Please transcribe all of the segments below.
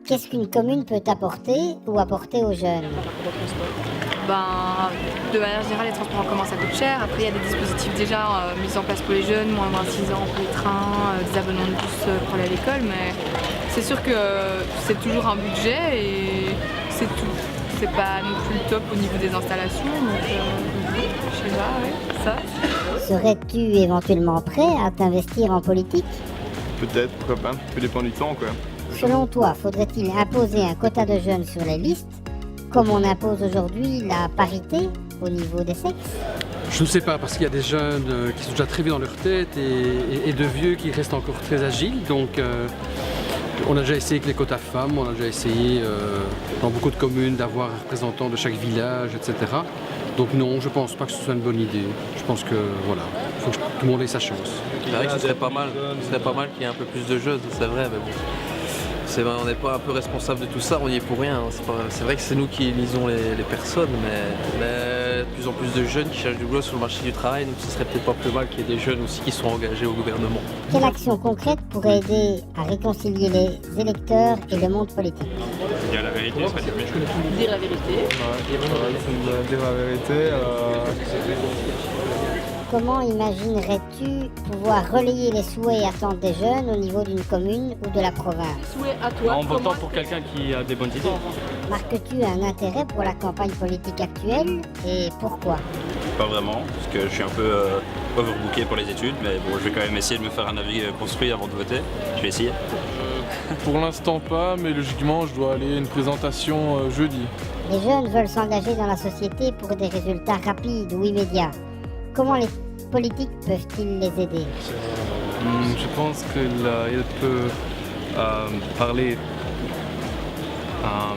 Qu'est-ce qu'une commune peut apporter ou apporter aux jeunes? De manière générale, les transports en commun ça coûte cher. Après, il y a des dispositifs déjà mis en place pour les jeunes, moins de 26 ans pour les trains, des abonnements de bus pour aller à l'école. Mais c'est sûr que c'est toujours un budget et c'est tout. C'est pas non plus le top au niveau des installations. Donc, je sais pas, ouais, ça. Serais-tu éventuellement prêt à t'investir en politique? Peut-être, pourquoi pas. Tout dépend du temps, quoi. Selon toi, faudrait-il imposer un quota de jeunes sur les listes, comme on impose aujourd'hui la parité au niveau des sexes? Je ne sais pas, parce qu'il y a des jeunes qui sont déjà très vieux dans leur tête et de vieux qui restent encore très agiles. Donc on a déjà essayé avec les quotas femmes, on a déjà essayé dans beaucoup de communes d'avoir un représentant de chaque village, etc. Donc non, je ne pense pas que ce soit une bonne idée. Je pense que voilà, il faut que tout le monde ait sa chance. C'est vrai que ce serait pas mal. Ce serait pas mal qu'il y ait un peu plus de jeunes, c'est vrai, mais bon. On n'est pas un peu responsable de tout ça, on y est pour rien. C'est vrai que c'est nous qui élisons les personnes, mais de plus en plus de jeunes qui cherchent du boulot sur le marché du travail, donc ce serait peut-être pas plus mal qu'il y ait des jeunes aussi qui sont engagés au gouvernement. Quelle action concrète pourrait aider à réconcilier les électeurs et le monde politique? Dire la vérité, ça serait mieux. Dire la vérité. Dire la vérité. Comment imaginerais-tu pouvoir relayer les souhaits et attentes des jeunes au niveau d'une commune ou de la province? Souhait à toi. En votant pour quelqu'un qui a des bonnes idées. Marques-tu un intérêt pour la campagne politique actuelle et pourquoi? Pas vraiment, parce que je suis un peu overbooké pour les études, mais bon, je vais quand même essayer de me faire un avis construit avant de voter. Je vais essayer. Pour l'instant pas, mais logiquement je dois aller à une présentation jeudi. Les jeunes veulent s'engager dans la société pour des résultats rapides ou immédiats. Comment les politiques peuvent-ils les aider? Je pense qu'il peut parler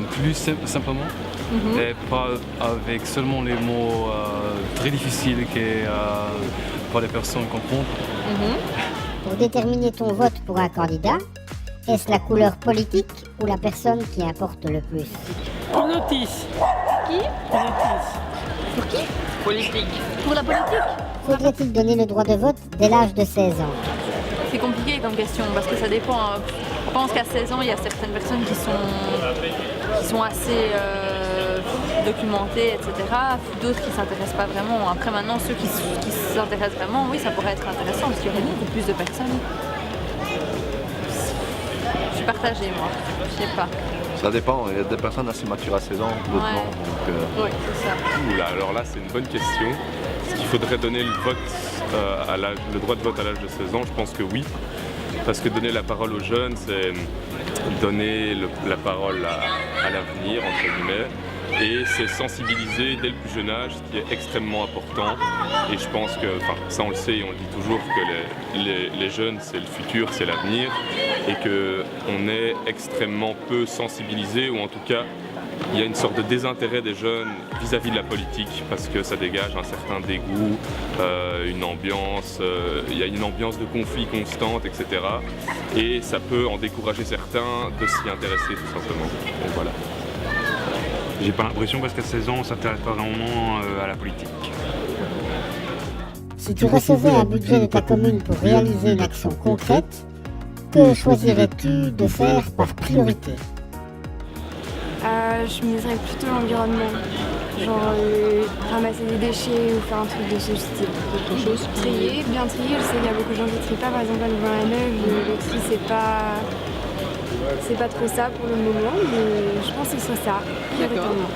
plus simplement et pas avec seulement les mots très difficiles que pour les personnes comprennent. Pour déterminer ton vote pour un candidat, est-ce la couleur politique ou la personne qui importe le plus? Pour notice. Qui? Pour notice. Pour qui? Politique. Pour la politique? Faudrait-il donner le droit de vote dès l'âge de 16 ans? C'est compliqué comme question parce que ça dépend. Je pense qu'à 16 ans, il y a certaines personnes qui sont assez documentées, etc. D'autres qui ne s'intéressent pas vraiment. Après, maintenant, ceux qui s'intéressent vraiment, oui, ça pourrait être intéressant parce qu'il y aurait beaucoup plus de personnes. Je suis partagée, moi. Je sais pas. Ça dépend, il y a des personnes assez matures à 16 ans, d'autres Ouais. non. Donc, Oui, c'est ça. Oula, alors là, c'est une bonne question. Est-ce qu'il faudrait donner le droit de vote à l'âge de 16 ans? Je pense que oui. Parce que donner la parole aux jeunes, c'est donner la parole à l'avenir, entre guillemets. Et c'est sensibiliser dès le plus jeune âge, ce qui est extrêmement important. Et je pense que, ça on le sait et on le dit toujours, que les jeunes c'est le futur, c'est l'avenir. Et qu'on est extrêmement peu sensibilisés, ou en tout cas, il y a une sorte de désintérêt des jeunes vis-à-vis de la politique, parce que ça dégage un certain dégoût, une ambiance, il y a une ambiance de conflit constante, etc. Et ça peut en décourager certains de s'y intéresser tout simplement. Donc voilà. J'ai pas l'impression parce qu'à 16 ans on s'intéresse pas vraiment à la politique. Si tu recevais un budget de ta commune pour réaliser une action concrète, que choisirais-tu de faire par priorité? Je miserais plutôt l'environnement, genre ramasser des déchets ou faire un truc de ce style. Quelque chose. Trier, bien trier, je sais qu'il y a beaucoup de gens qui trient pas, par exemple à Louvain-la-Neuve, le tri c'est pas trop ça pour le moment, mais je pense que ce serait ça, prioritairement.